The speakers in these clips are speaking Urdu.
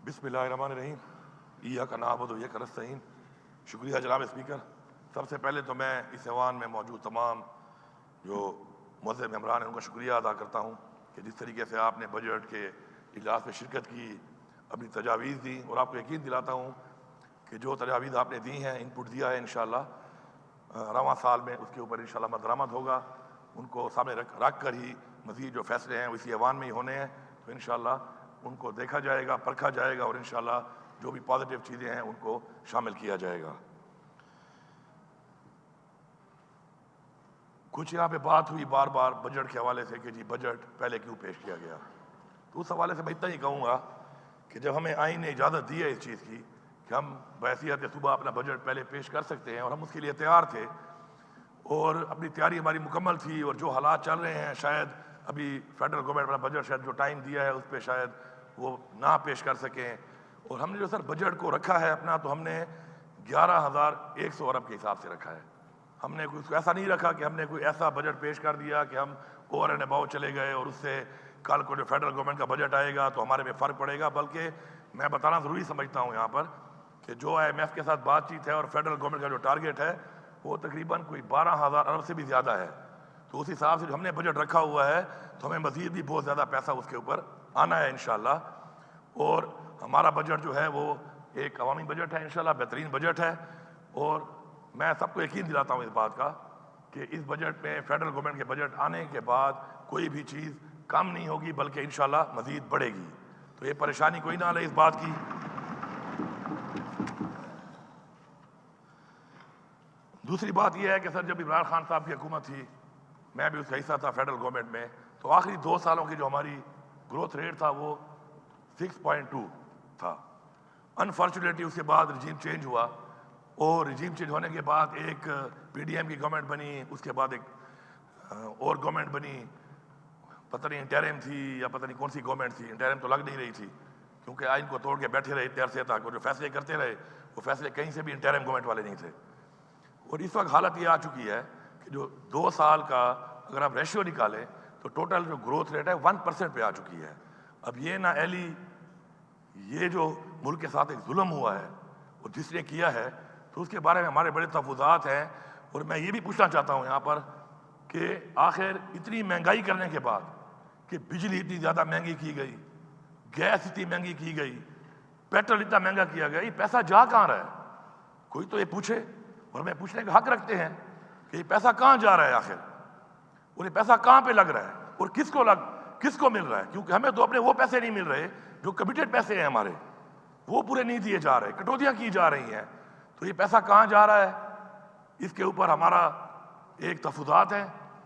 بسم اللہ الرحمن الرحیم ایاک نعبد و ایاک نستعین۔ شکریہ جناب اسپیکر۔ سب سے پہلے تو میں اس ایوان میں موجود تمام جو معزز ممبران ہیں ان کا شکریہ ادا کرتا ہوں کہ جس طریقے سے آپ نے بجٹ کے اجلاس میں شرکت کی، اپنی تجاویز دی، اور آپ کو یقین دلاتا ہوں کہ جو تجاویز آپ نے دی ہیں، ان پٹ دیا ہے، انشاءاللہ رواں سال میں اس کے اوپر انشاءاللہ مدرآمد ہوگا۔ ان کو سامنے رکھ کر ہی مزید جو فیصلے ہیں وہ اسی ایوان میں ہی ہونے ہیں، تو انشاءاللہ ان کو دیکھا جائے گا، پرکھا جائے گا، اور انشاءاللہ جو بھی پازیٹیو چیزیں ہیں ان کو شامل کیا جائے گا۔ کچھ یہاں پہ بات ہوئی بار بار بجٹ کے حوالے سے کہ جی بجٹ پہلے کیوں پیش کیا گیا، تو اس حوالے سے میں اتنا ہی کہوں گا کہ جب ہمیں آئین نے اجازت دی ہے اس چیز کی کہ ہم بحیثیت صوبہ اپنا بجٹ پہلے پیش کر سکتے ہیں، اور ہم اس کے لیے تیار تھے، اور اپنی تیاری ہماری مکمل تھی، اور جو حالات چل رہے ہیں شاید ابھی فیڈرل گورنمنٹ اپنا بجٹ شاید جو ٹائم دیا ہے اس پہ شاید وہ نہ پیش کر سکیں، اور ہم نے جو بجٹ کو رکھا ہے اپنا، تو ہم نے 11,100 ارب کے حساب سے رکھا ہے۔ ہم نے کوئی ایسا نہیں رکھا کہ ہم نے کوئی ایسا بجٹ پیش کر دیا کہ ہم اوور اینڈ اباؤ چلے گئے اور اس سے کل کو جو فیڈرل گورنمنٹ کا بجٹ آئے گا تو ہمارے میں فرق پڑے گا، بلکہ میں بتانا ضروری سمجھتا ہوں یہاں پر کہ جو IMF کے ساتھ بات چیت ہے اور فیڈرل گورنمنٹ کا جو ٹارگیٹ ہے وہ تقریباً کوئی 12,000 ارب سے بھی زیادہ ہے، تو اس حساب سے جو ہم نے بجٹ رکھا ہوا ہے تو ہمیں مزید بھی بہت زیادہ پیسہ اس کے اوپر آنا ہے انشاءاللہ۔ اور ہمارا بجٹ جو ہے وہ ایک عوامی بجٹ ہے، انشاءاللہ بہترین بجٹ ہے، اور میں سب کو یقین دلاتا ہوں اس بات کا کہ اس بجٹ میں فیڈرل گورنمنٹ کے بجٹ آنے کے بعد کوئی بھی چیز کم نہیں ہوگی بلکہ انشاءاللہ مزید بڑھے گی، تو یہ پریشانی کوئی نہ لے اس بات کی۔ دوسری بات یہ ہے کہ سر جب عمران خان صاحب کی حکومت تھی، میں بھی اس کا حصہ تھا فیڈرل گورنمنٹ میں، تو آخری 2 سالوں کی جو ہماری گروتھ ریٹ تھا وہ 6.2 تھا۔ انفارچونیٹلی اس کے بعد رجیم چینج ہوا، اور رجیم چینج ہونے کے بعد ایک PDM کی گورنمنٹ بنی، اس کے بعد ایک اور گورنمنٹ بنی، پتہ نہیں انٹرم تھی یا پتہ نہیں کون سی گورنمنٹ تھی، انٹرم تو لگ نہیں رہی تھی کیونکہ آئین کو توڑ کے بیٹھے رہے اتنے عرصے تک، اور جو فیصلے کرتے رہے وہ فیصلے کہیں سے بھی انٹرم گورنمنٹ والے نہیں تھے، اور اس وقت حالت یہ آ چکی ہے کہ جو 2 سال کا اگر آپ ریشیو نکالیں تو ٹوٹل جو گروتھ ریٹ ہے 1% پہ آ چکی ہے۔ اب یہ نہ ایلی یہ جو ملک کے ساتھ ایک ظلم ہوا ہے اور جس نے کیا ہے تو اس کے بارے میں ہمارے بڑے تحفظات ہیں، اور میں یہ بھی پوچھنا چاہتا ہوں یہاں پر کہ آخر اتنی مہنگائی کرنے کے بعد کہ بجلی اتنی زیادہ مہنگی کی گئی، گیس اتنی مہنگی کی گئی، پیٹرول اتنا مہنگا کیا گیا، یہ پیسہ جا کہاں رہا ہے؟ کوئی تو یہ پوچھے، اور ہمیں پوچھنے کا حق رکھتے ہیں کہ یہ پیسہ کہاں جا رہا ہے آخر، اور یہ پیسہ کہاں پہ لگ رہا ہے اور کس کو مل رہا ہے، کیونکہ ہمیں تو اپنے وہ پیسے نہیں مل رہے جو کمیٹڈ پیسے ہیں ہمارے، وہ پورے نہیں دیے جا رہے، کٹوتیاں کی جا رہی ہیں، تو یہ پیسہ کہاں جا رہا ہے اس کے اوپر ہمارا ایک تحفظات ہے،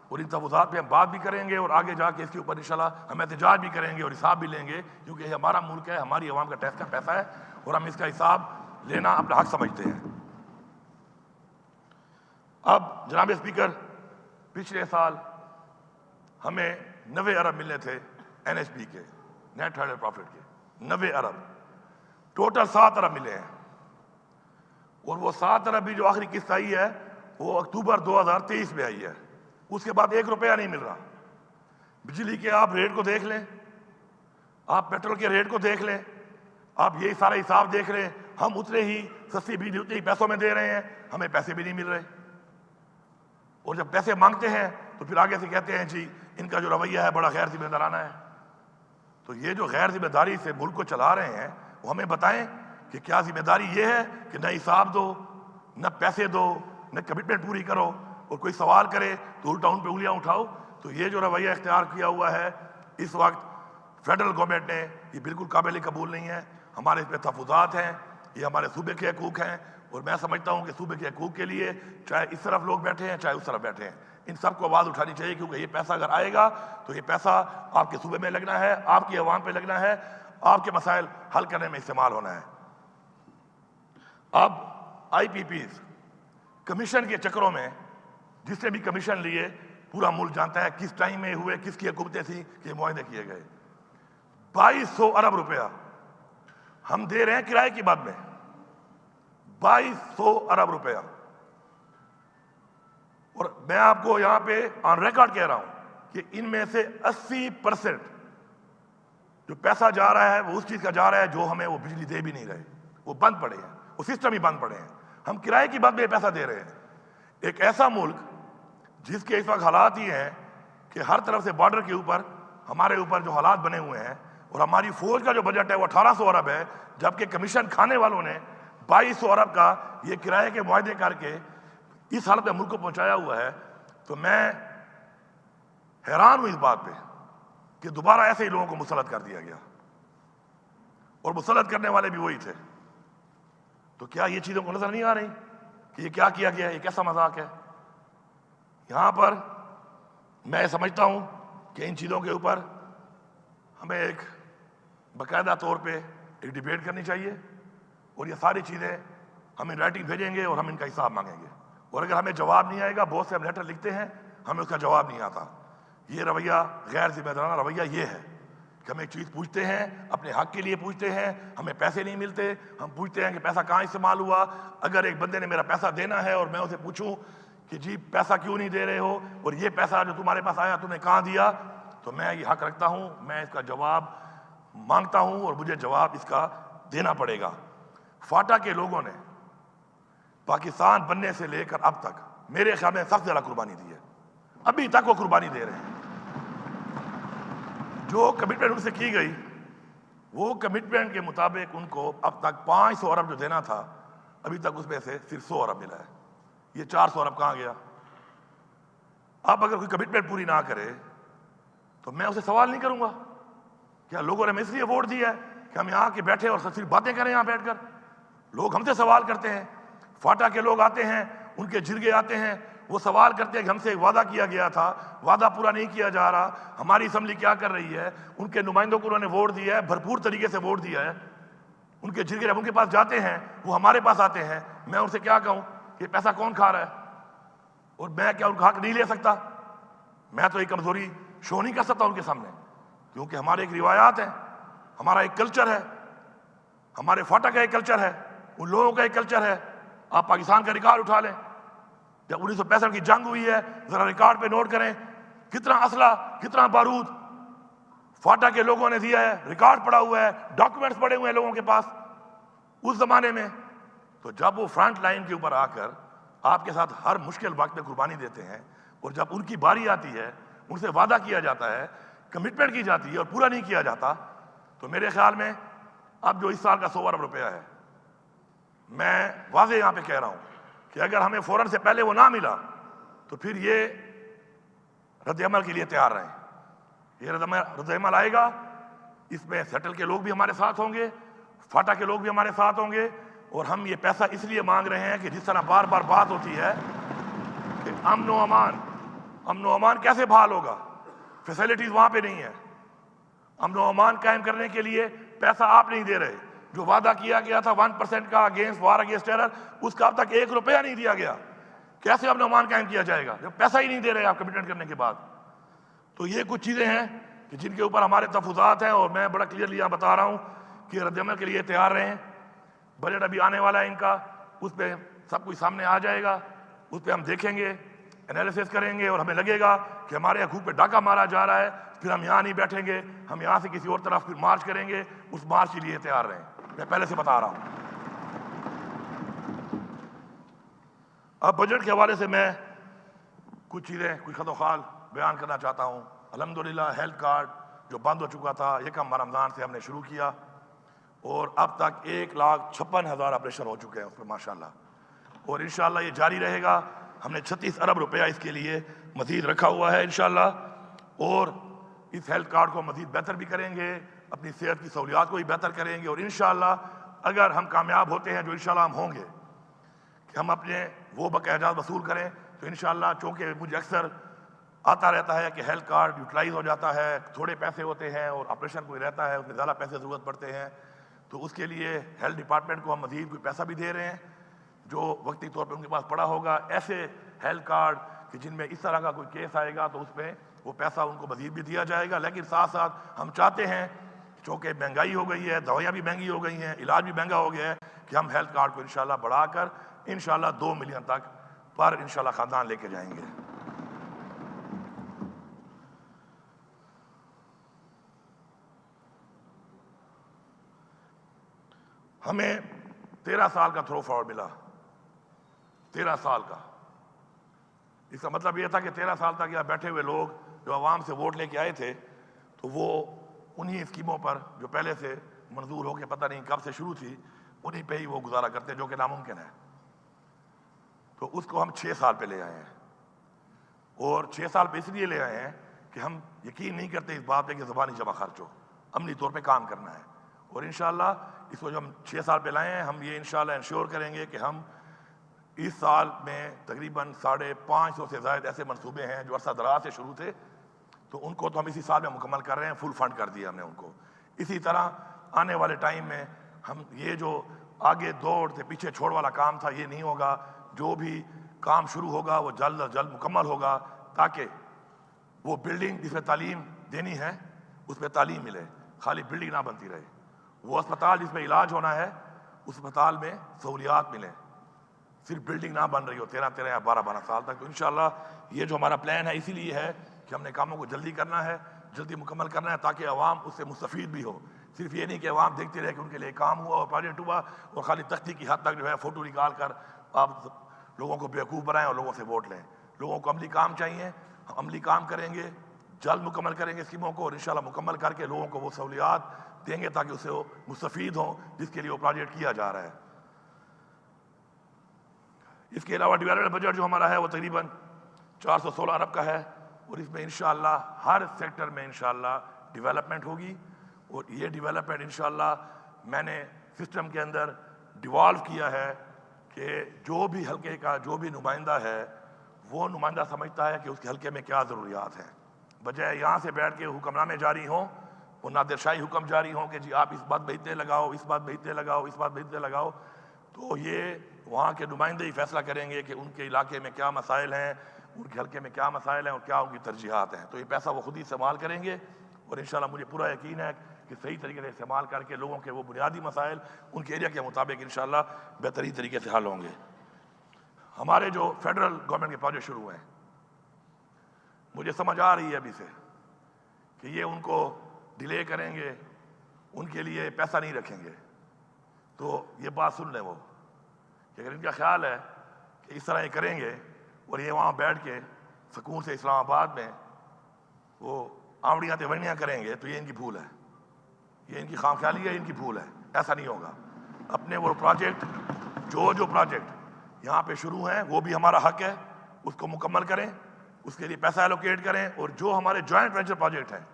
اور ان تحفظات پہ ہم بات بھی کریں گے، اور آگے جا کے اس کے اوپر انشاءاللہ ہم احتجاج بھی کریں گے اور حساب بھی لیں گے، کیونکہ یہ ہمارا ملک ہے، ہماری عوام کا ٹیکس کا پیسہ ہے، اور ہم اس کا حساب لینا اپنا حق سمجھتے ہیں۔ اب جناب اسپیکر، پچھلے سال ہمیں 90 ارب ملنے تھے NHP کے نیٹ ہیڈ پروفٹ کے، 90 ارب، ٹوٹل 7 ارب ملے ہیں، اور وہ 7 ارب بھی جو آخری قسط آئی ہے وہ اکتوبر 2023 میں آئی ہے، اس کے بعد 1 روپیہ نہیں مل رہا۔ بجلی کے آپ ریٹ کو دیکھ لیں، آپ پیٹرول کے ریٹ کو دیکھ لیں، آپ یہی سارا حساب دیکھ رہے ہیں، ہم اتنے ہی سستی بجلی اتنے ہی پیسوں میں دے رہے ہیں، ہمیں پیسے بھی نہیں مل رہے، اور جب پیسے مانگتے ہیں تو پھر آگے سے کہتے ہیں جی ان کا جو رویہ ہے بڑا غیر ذمہ دارانہ ہے۔ تو یہ جو غیر ذمہ داری سے ملک کو چلا رہے ہیں وہ ہمیں بتائیں کہ کیا ذمہ داری یہ ہے کہ نہ حساب دو، نہ پیسے دو، نہ کمٹمنٹ پوری کرو، اور کوئی سوال کرے تو الٹا ان پہ انگلیاں اٹھاؤ؟ تو یہ جو رویہ اختیار کیا ہوا ہے اس وقت فیڈرل گورنمنٹ نے، یہ بالکل قابل قبول نہیں ہے۔ ہمارے اس پہ تحفظات ہیں، یہ ہمارے صوبے کے حقوق ہیں، اور میں سمجھتا ہوں کہ صوبے کے حقوق کے لیے چاہے اس طرف لوگ بیٹھے ہیں چاہے اس طرف بیٹھے ہیں، ان سب کو آواز اٹھانی چاہیے، کیونکہ یہ پیسہ اگر آئے گا تو یہ پیسہ آپ کے صوبے میں لگنا ہے، آپ کی عوام پہ لگنا ہے، آپ کے مسائل حل کرنے میں استعمال ہونا ہے۔ اب IPPs کمیشن کے چکروں میں جس نے بھی کمیشن لیے پورا ملک جانتا ہے کس ٹائم میں ہوئے، کس کی حکومتیں تھیں کہ معاہدے کیے گئے، 2200 ارب روپیہ ہم دے رہے ہیں کرائے کی بات میں، 2200 ارب روپیہ، اور میں آپ کو یہاں پہ آن ریکارڈ کہہ رہا ہوں کہ ان میں سے 80% جو پیسہ جا رہا ہے وہ اس چیز کا جا رہا ہے جو ہمیں وہ بجلی دے بھی نہیں رہے، وہ بند پڑے ہیں، وہ سسٹم ہی بند پڑے ہیں، ہم کرائے کی بات میں پیسہ دے رہے ہیں۔ ایک ایسا ملک جس کے اس وقت حالات یہ ہیں کہ ہر طرف سے بارڈر کے اوپر ہمارے اوپر جو حالات بنے ہوئے ہیں، اور ہماری فوج کا جو بجٹ ہے وہ 1800 ارب ہے، جبکہ کمیشن کھانے والوں نے 2200 ارب کا یہ کرائے کے معاہدے کر کے اس حالت میں ملک کو پہنچایا ہوا ہے، تو میں حیران ہوں اس بات پہ کہ دوبارہ ایسے ہی لوگوں کو مسلط کر دیا گیا، اور مسلط کرنے والے بھی وہی تھے۔ تو کیا یہ چیزوں کو نظر نہیں آ رہی کہ یہ کیا کیا گیا ہے؟ یہ کیسا مذاق ہے؟ یہاں پر میں سمجھتا ہوں کہ ان چیزوں کے اوپر ہمیں ایک باقاعدہ طور پہ ایک ڈیبیٹ کرنی چاہیے، اور یہ ساری چیزیں ہم ان رائٹنگ بھیجیں گے اور ہم ان کا حساب مانگیں گے، اور اگر ہمیں جواب نہیں آئے گا، بہت سے ہم لیٹر لکھتے ہیں ہمیں اس کا جواب نہیں آتا۔ یہ رویہ غیر ذمہ دارانہ رویہ یہ ہے کہ ہم ایک چیز پوچھتے ہیں، اپنے حق کے لیے پوچھتے ہیں، ہمیں پیسے نہیں ملتے، ہم پوچھتے ہیں کہ پیسہ کہاں استعمال ہوا۔ اگر ایک بندے نے میرا پیسہ دینا ہے اور میں اسے پوچھوں کہ جی پیسہ کیوں نہیں دے رہے ہو، اور یہ پیسہ جو تمہارے پاس آیا تم نے کہاں دیا، تو میں یہ حق رکھتا ہوں، میں اس کا جواب مانگتا ہوں، اور مجھے جواب اس کا دینا پڑے گا۔ فاٹا کے لوگوں نے پاکستان بننے سے لے کر اب تک میرے خیال میں سب سے زیادہ قربانی دی ہے، ابھی تک وہ قربانی دے رہے ہیں۔ جو کمٹمنٹ ان سے کی گئی وہ کمٹمنٹ کے مطابق ان کو اب تک 500 ارب جو دینا تھا، ابھی تک اس میں سے صرف 100 ارب ملا ہے۔ یہ 400 ارب کہاں گیا؟ اب اگر کوئی کمٹمنٹ پوری نہ کرے تو میں اسے سوال نہیں کروں گا کیا لوگوں نے ہمیں اس لیے ووٹ دیا ہے کہ ہم یہاں کے بیٹھے اور صرف باتیں کریں یہاں بیٹھ کر؟ لوگ ہم سے سوال کرتے ہیں، فاٹا کے لوگ آتے ہیں، ان کے جرگے آتے ہیں، وہ سوال کرتے ہیں کہ ہم سے ایک وعدہ کیا گیا تھا، وعدہ پورا نہیں کیا جا رہا، ہماری اسمبلی کیا کر رہی ہے؟ ان کے نمائندوں کو انہوں نے ووٹ دیا ہے، بھرپور طریقے سے ووٹ دیا ہے، ان کے جرگے جب ان کے پاس جاتے ہیں وہ ہمارے پاس آتے ہیں، میں ان سے کیا کہوں کہ پیسہ کون کھا رہا ہے؟ اور میں کیا ان کا حق نہیں لے سکتا؟ میں تو ایک کمزوری شو نہیں کر سکتا ان کے سامنے، کیونکہ ہمارے ایک روایات ہیں، ہمارا ایک کلچر ہے، ہمارے فاٹا کا ایک کلچر ہے، ان لوگوں کا ایک کلچر ہے۔ آپ پاکستان کا ریکارڈ اٹھا لیں، جب 1965 کی جنگ ہوئی ہے ذرا ریکارڈ پہ نوٹ کریں کتنا اسلحہ کتنا بارود فاٹا کے لوگوں نے دیا ہے، ریکارڈ پڑا ہوا ہے، ڈاکومنٹس پڑے ہوئے ہیں لوگوں کے پاس اس زمانے میں۔ تو جب وہ فرنٹ لائن کے اوپر آ کر آپ کے ساتھ ہر مشکل وقت میں قربانی دیتے ہیں، اور جب ان کی باری آتی ہے ان سے وعدہ کیا جاتا ہے، کمٹمنٹ کی جاتی ہے اور پورا نہیں کیا جاتا، تو میرے خیال میں اب جو اس سال کا 100 ارب روپیہ ہے، میں واضح یہاں پہ کہہ رہا ہوں کہ اگر ہمیں فوراً سے پہلے وہ نہ ملا تو پھر یہ رد عمل کے لیے تیار رہیں۔ یہ رد عمل آئے گا، اس میں سیٹل کے لوگ بھی ہمارے ساتھ ہوں گے، فاٹا کے لوگ بھی ہمارے ساتھ ہوں گے، اور ہم یہ پیسہ اس لیے مانگ رہے ہیں کہ جس طرح بار بار بات ہوتی ہے کہ امن و امان کیسے بحال ہوگا؟ فیسلٹیز وہاں پہ نہیں ہے، امن و امان قائم کرنے کے لیے پیسہ آپ نہیں دے رہے، جو وعدہ کیا گیا تھا 1% کا اگینسٹ وار اگینسٹ ٹیرر، اس کا اب تک 1 روپیہ نہیں دیا گیا، کیسے امن و امان قائم کیا جائے گا جب پیسہ ہی نہیں دے رہے آپ کمٹمنٹ کرنے کے بعد؟ تو یہ کچھ چیزیں ہیں کہ جن کے اوپر ہمارے تفوضات ہیں، اور میں بڑا کلیئرلی یہاں بتا رہا ہوں کہ رد عمل کے لیے تیار رہیں۔ بجٹ ابھی آنے والا ہے ان کا، اس پہ سب کچھ سامنے آ جائے گا، اس پہ ہم دیکھیں گے، انالیسس کریں گے، اور ہمیں لگے گا کہ ہمارے حقوق پہ ڈاکہ مارا جا رہا ہے، پھر ہم یہاں نہیں بیٹھیں گے، ہم یہاں سے کسی اور طرف پھر مارچ کریں گے، اس مارچ کے لیے تیار رہیں، میں پہلے سے بتا رہا ہوں۔ اب بجٹ کے حوالے سے میں کچھ چیزیں کچھ خط و خال بیان کرنا چاہتا ہوں۔ الحمدللہ ہیلتھ کارڈ جو بند ہو چکا تھا، یکم رمضان سے ہم نے شروع کیا، اور اب تک 1,56,000 آپریشن ہو چکے ہیں اس پہ ماشاءاللہ، اور انشاءاللہ یہ جاری رہے گا۔ ہم نے 36 ارب روپیہ اس کے لیے مزید رکھا ہوا ہے انشاءاللہ، اور اس ہیلتھ کارڈ کو مزید بہتر بھی کریں گے، اپنی صحت کی سہولیات کو بھی بہتر کریں گے، اور انشاءاللہ اگر ہم کامیاب ہوتے ہیں، جو انشاءاللہ ہم ہوں گے، کہ ہم اپنے وہ بقایا وصول کریں، تو انشاءاللہ چونکہ مجھے اکثر آتا رہتا ہے کہ ہیلتھ کارڈ یوٹیلائز ہو جاتا ہے، تھوڑے پیسے ہوتے ہیں اور آپریشن کوئی رہتا ہے اس میں زیادہ پیسے ضرورت پڑتے ہیں، تو اس کے لیے ہیلتھ ڈپارٹمنٹ کو ہم مزید کوئی پیسہ بھی دے رہے ہیں جو وقتی طور پہ ان کے پاس پڑا ہوگا۔ ایسے ہیلتھ کارڈ کہ جن میں اس طرح کا کوئی کیس آئے گا تو اس پہ وہ پیسہ ان کو مزید بھی دیا جائے گا، لیکن ساتھ ساتھ ہم چاہتے ہیں چونکہ مہنگائی ہو گئی ہے، دوائیاں بھی مہنگی ہو گئی ہیں، علاج بھی مہنگا ہو گیا ہے، کہ ہم ہیلتھ کارڈ کو انشاءاللہ بڑھا کر انشاءاللہ 2 ملین تک پر انشاءاللہ خاندان لے کے جائیں گے۔ ہمیں 13 سال کا تھرو فارورڈ ملا، 13 سال کا۔ اس کا مطلب یہ تھا کہ 13 سال تک یہاں بیٹھے ہوئے لوگ جو عوام سے ووٹ لے کے آئے تھے تو وہ انہی اسکیموں پر جو پہلے سے منظور ہو کے پتہ نہیں کب سے شروع تھی انہی پہ ہی وہ گزارا کرتے، جو کہ ناممکن ہے۔ تو اس کو ہم 6 سال پہ لے آئے ہیں، اور 6 سال پہ اس لیے لے آئے ہیں کہ ہم یقین نہیں کرتے اس بات پہ کہ زبانی جمع خرچ ہو، عملی طور پہ کام کرنا ہے۔ اور انشاءاللہ اس کو جو ہم 6 سال پہ لائے ہیں، ہم یہ انشاءاللہ انشور کریں گے کہ ہم اس سال میں تقریباً 550 سے زائد ایسے منصوبے ہیں جو عرصہ دراز سے شروع تھے، تو ان کو تو ہم اسی سال میں مکمل کر رہے ہیں، فل فنڈ کر دیا ہم نے ان کو۔ اسی طرح آنے والے ٹائم میں ہم یہ جو آگے دوڑ سے پیچھے چھوڑ والا کام تھا یہ نہیں ہوگا، جو بھی کام شروع ہوگا وہ جلد از جلد مکمل ہوگا، تاکہ وہ بلڈنگ جس میں تعلیم دینی ہے اس میں تعلیم ملے، خالی بلڈنگ نہ بنتی رہے۔ وہ اسپتال جس میں علاج ہونا ہے اس اسپتال میں سہولیات ملیں، صرف بلڈنگ نہ بن رہی ہو 13 یا 12 سال تک۔ تو انشاءاللہ یہ جو ہمارا پلان ہے اسی لیے ہے کہ ہم نے کاموں کو جلدی کرنا ہے، جلدی مکمل کرنا ہے، تاکہ عوام اس سے مستفید بھی ہو۔ صرف یہ نہیں کہ عوام دیکھتے رہے کہ ان کے لیے کام ہوا اور پروجیکٹ ہوا اور خالی تختی کی حد تک جو ہے فوٹو نکال کر آپ لوگوں کو بیوقوف بنائیں اور لوگوں سے ووٹ لیں۔ لوگوں کو عملی کام چاہیے، ہم عملی کام کریں گے، جلد مکمل کریں گے اسکیموں کو، اور انشاءاللہ مکمل کر کے لوگوں کو وہ سہولیات دیں گے تاکہ اس سے وہ مستفید ہوں جس کے لیے وہ پروجیکٹ کیا جا رہا ہے۔ اس کے علاوہ ڈیولپمنٹ بجٹ جو ہمارا ہے وہ تقریباً 416 ارب کا ہے، اور اس میں انشاءاللہ ہر سیکٹر میں انشاءاللہ ڈیولپمنٹ ہوگی، اور یہ ڈیولپمنٹ انشاءاللہ میں نے سسٹم کے اندر ڈیوالو کیا ہے کہ جو بھی حلقے کا جو بھی نمائندہ ہے وہ نمائندہ سمجھتا ہے کہ اس کے حلقے میں کیا ضروریات ہیں، بجائے یہاں سے بیٹھ کے حکم نامے جاری ہوں، وہ نادر شاہی حکم جاری ہوں کہ جی آپ اس بات پہ اتنے لگاؤ، اس بات پہ اتنے لگاؤ، اس بات پہ اتنے لگاؤ۔ تو یہ وہاں کے نمائندے ہی فیصلہ کریں گے کہ ان کے علاقے میں کیا مسائل ہیں، ان کے حلقے میں کیا مسائل ہیں اور کیا ان کی ترجیحات ہیں۔ تو یہ پیسہ وہ خود ہی استعمال کریں گے، اور انشاءاللہ مجھے پورا یقین ہے کہ صحیح طریقے سے استعمال کر کے لوگوں کے وہ بنیادی مسائل ان کے ایریا کے مطابق انشاءاللہ بہترین طریقے سے حل ہوں گے۔ ہمارے جو فیڈرل گورنمنٹ کے پروجیکٹ شروع ہوئے ہیں، مجھے سمجھ آ رہی ہے ابھی سے کہ یہ ان کو ڈیلے کریں گے، ان کے لیے پیسہ نہیں رکھیں گے۔ تو یہ بات سن لیں وہ کہ اگر ان کا خیال ہے کہ اس طرح یہ کریں گے اور یہ وہاں بیٹھ کے سکون سے اسلام آباد میں وہ آوڑیاں تیوڑیاں کریں گے تو یہ ان کی بھول ہے، یہ ان کی خام خیالی ہے، ان کی بھول ہے۔ ایسا نہیں ہوگا۔ اپنے وہ پروجیکٹ جو پروجیکٹ یہاں پہ شروع ہیں وہ بھی ہمارا حق ہے، اس کو مکمل کریں، اس کے لیے پیسہ ایلوکیٹ کریں، اور جو ہمارے جوائنٹ وینچر پروجیکٹ ہیں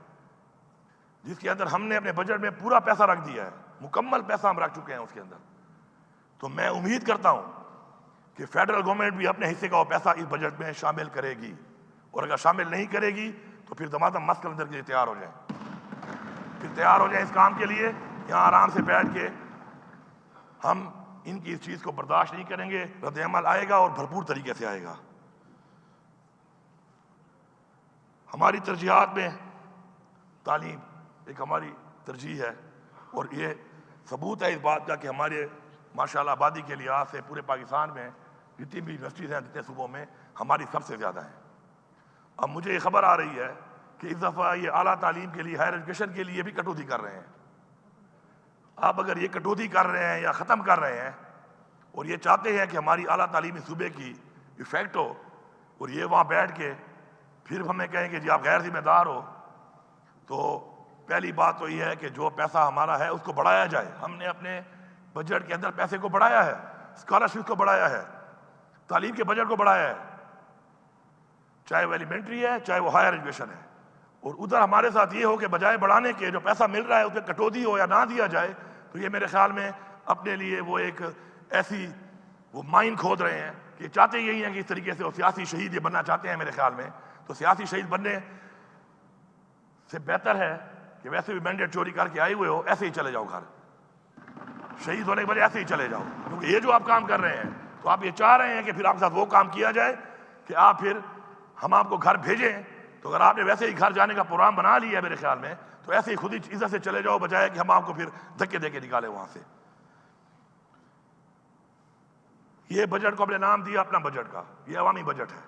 جس کے اندر ہم نے اپنے بجٹ میں پورا پیسہ رکھ دیا ہے، مکمل پیسہ ہم رکھ چکے ہیں اس کے اندر، تو میں امید کرتا ہوں کہ فیڈرل گورنمنٹ بھی اپنے حصے کا وہ پیسہ اس بجٹ میں شامل کرے گی، اور اگر شامل نہیں کرے گی تو پھر دمادم مسکل اندر کے لیے تیار ہو جائیں، پھر تیار ہو جائیں اس کام کے لیے۔ یہاں آرام سے بیٹھ کے ہم ان کی اس چیز کو برداشت نہیں کریں گے، رد عمل آئے گا اور بھرپور طریقے سے آئے گا۔ ہماری ترجیحات میں تعلیم ایک ہماری ترجیح ہے، اور یہ ثبوت ہے اس بات کا کہ ہمارے ماشاءاللہ آبادی کے لحاظ سے پورے پاکستان میں جتنی بھی یونیورسٹیز ہیں جتنے صوبوں میں ہماری سب سے زیادہ ہیں۔ اب مجھے یہ خبر آ رہی ہے کہ اس دفعہ یہ اعلیٰ تعلیم کے لیے، ہائر ایجوکیشن کے لیے بھی کٹوتی کر رہے ہیں۔ آپ اگر یہ کٹوتی کر رہے ہیں یا ختم کر رہے ہیں اور یہ چاہتے ہیں کہ ہماری اعلیٰ تعلیمی صوبے کی افیکٹ ہو، اور یہ وہاں بیٹھ کے پھر ہمیں کہیں کہ جی آپ غیر ذمہ دار ہو، تو پہلی بات تو یہ ہے کہ جو پیسہ ہمارا ہے اس کو بڑھایا جائے۔ ہم نے اپنے بجٹ کے اندر پیسے کو بڑھایا ہے، اسکالرشپ کو بڑھایا ہے، تعلیم کے بجٹ کو بڑھایا ہے، چاہے وہ ایلیمنٹری ہے چاہے وہ ہائر ایجوکیشن ہے۔ اور ادھر ہمارے ساتھ یہ ہو کہ بجائے بڑھانے کے جو پیسہ مل رہا ہے اس پہ کٹوتی ہو یا نہ دیا جائے، تو یہ میرے خیال میں اپنے لیے وہ ایک ایسی وہ مائن کھود رہے ہیں کہ چاہتے یہی ہیں کہ اس طریقے سے وہ سیاسی شہید یہ بننا چاہتے ہیں میرے خیال میں۔ تو سیاسی شہید بننے سے بہتر ہے کہ ویسے بھی مینڈیٹ چوری کر کے آئے ہوئے ہو، ایسے ہی چلے جاؤ گھر، شہید ہونے کے بعد ایسے ہی چلے جاؤ، کیونکہ یہ جو آپ کام کر رہے ہیں تو آپ یہ چاہ رہے ہیں کہ پھر آپ کے ساتھ وہ کام کیا جائے کہ آپ پھر ہم آپ کو گھر بھیجیں۔ تو اگر آپ نے ویسے ہی گھر جانے کا پروگرام بنا لیا ہے میرے خیال میں، تو ایسے ہی خود ہی عزت سے چلے جاؤ، بجائے کہ ہم آپ کو پھر دھکے دے کے نکالیں وہاں سے۔ یہ بجٹ کو اپنے نام دیا اپنا بجٹ کا، یہ عوامی بجٹ ہے،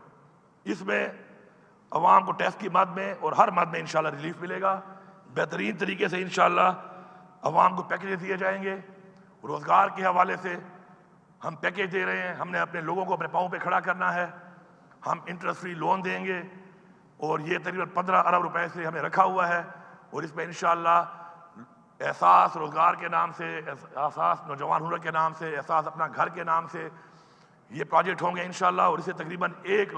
اس میں عوام کو ٹیکس کی مد میں اور ہر مد میں انشاءاللہ ریلیف ملے گا، بہترین طریقے سے انشاءاللہ عوام کو پیکیجز دیے جائیں گے، روزگار کے حوالے سے ہم پیکیج دے رہے ہیں، ہم نے اپنے لوگوں کو اپنے پاؤں پہ کھڑا کرنا ہے، ہم انٹرسٹ فری لون دیں گے، اور یہ تقریباً 15 ارب روپے سے ہمیں رکھا ہوا ہے، اور اس پہ انشاءاللہ احساس روزگار کے نام سے، احساس نوجوان ہنر کے نام سے، احساس اپنا گھر کے نام سے یہ پروجیکٹ ہوں گے انشاءاللہ، اور اسے تقریباً 1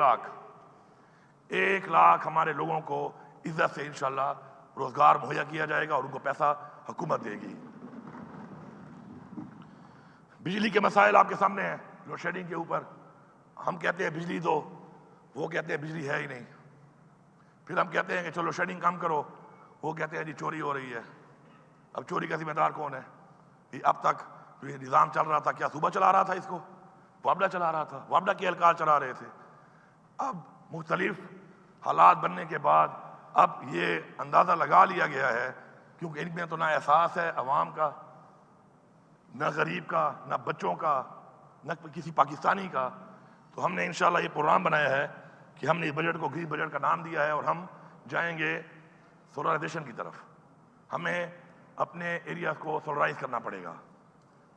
لاکھ ہمارے لوگوں کو عزت سے انشاءاللہ روزگار مہیا کیا جائے گا، اور ان کو پیسہ حکومت دے گی۔ بجلی کے مسائل آپ کے سامنے ہیں، لوڈ شیڈنگ کے اوپر ہم کہتے ہیں بجلی دو، وہ کہتے ہیں بجلی ہے ہی نہیں، پھر ہم کہتے ہیں کہ چلو شیڈنگ کم کرو، وہ کہتے ہیں جی چوری ہو رہی ہے۔ اب چوری کا ذمہ دار کون ہے؟ یہ اب تک جو یہ نظام چل رہا تھا، کیا صوبہ چلا رہا تھا اس کو؟ وابڈہ چلا رہا تھا، وابڈہ کے اہلکار چلا رہے تھے۔ اب مختلف حالات بننے کے بعد اب یہ اندازہ لگا لیا گیا ہے، کیونکہ ان میں تو نہ احساس ہے عوام کا، نہ غریب کا، نہ بچوں کا، نہ کسی پاکستانی کا، تو ہم نے انشاءاللہ یہ پروگرام بنایا ہے کہ ہم نے اس بجٹ کو گرین بجٹ کا نام دیا ہے، اور ہم جائیں گے سولرائزیشن کی طرف۔ ہمیں اپنے ایریاز کو سولرائز کرنا پڑے گا،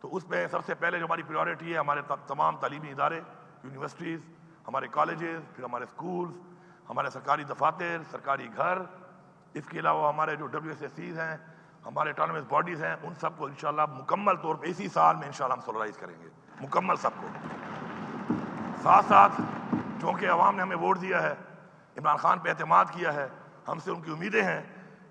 تو اس پہ سب سے پہلے جو ہماری پریورٹی ہے، ہمارے تمام تعلیمی ادارے، یونیورسٹیز، ہمارے کالجز، پھر ہمارے سکولز، ہمارے سرکاری دفاتر، سرکاری گھر، اس کے علاوہ ہمارے جو WSSCs ہیں، ہمارے اٹانومس باڈیز ہیں، ان سب کو انشاءاللہ مکمل طور پہ اسی سال میں انشاءاللہ ہم سولرائز کریں گے، مکمل سب کو۔ ساتھ ساتھ چونکہ عوام نے ہمیں ووٹ دیا ہے، عمران خان پہ اعتماد کیا ہے، ہم سے ان کی امیدیں ہیں،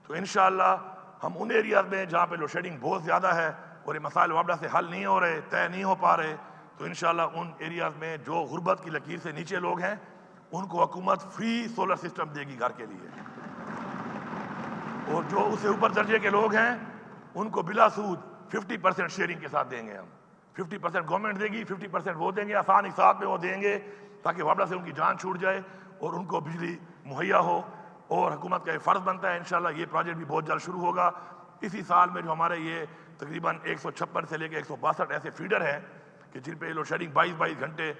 تو انشاءاللہ ہم ان ایریاز میں جہاں پہ لوڈ شیڈنگ بہت زیادہ ہے اور یہ مسائل وابڈہ سے حل نہیں ہو رہے، طے نہیں ہو پا رہے، تو انشاءاللہ ان ایریاز میں جو غربت کی لکیر سے نیچے لوگ ہیں، ان کو حکومت فری سولر سسٹم دے گی گھر کے لیے، اور جو اس سے اوپر درجے کے لوگ ہیں ان کو بلا سود 50% شیئرنگ کے ساتھ دیں گے ہم۔ 50% گورنمنٹ دے گی، 50% وہ دیں گے، آسان حساب میں وہ دیں گے، تاکہ وابڈہ سے ان کی جان چھوٹ جائے اور ان کو بجلی مہیا ہو، اور حکومت کا یہ فرض بنتا ہے انشاءاللہ یہ پروجیکٹ بھی بہت جلد شروع ہوگا۔ اسی سال میں جو ہمارے یہ تقریباً 156 سے لے کے 162 ایسے فیڈر ہیں کہ جن پہ لوڈ شیڈنگ 22 گھنٹے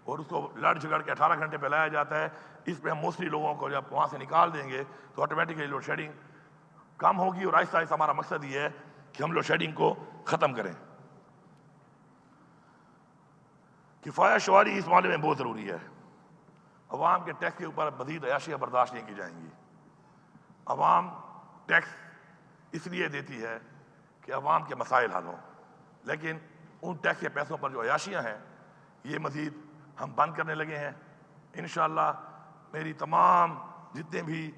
اور اس کو لڑ جھگڑ کے 18 گھنٹے پہ لایا جاتا ہے، اس پہ ہم موسٹلی لوگوں کو جب وہاں سے نکال دیں گے تو آٹومیٹکلی لوڈ شیڈنگ کم ہوگی، اور آہستہ آہستہ ہمارا مقصد یہ ہے کہ ہم لوڈ شیڈنگ کو ختم کریں۔ کفایت شعاری اس معاملے میں بہت ضروری ہے۔ عوام کے ٹیکس کے اوپر مزید عیاشیاں برداشت نہیں کی جائیں گی۔ عوام ٹیکس اس لیے دیتی ہے کہ عوام کے مسائل حل ہوں، لیکن ان ٹیکس کے پیسوں پر جو عیاشیاں ہیں یہ مزید ہم بند کرنے لگے ہیں۔ انشاءاللہ میری تمام جتنے بھی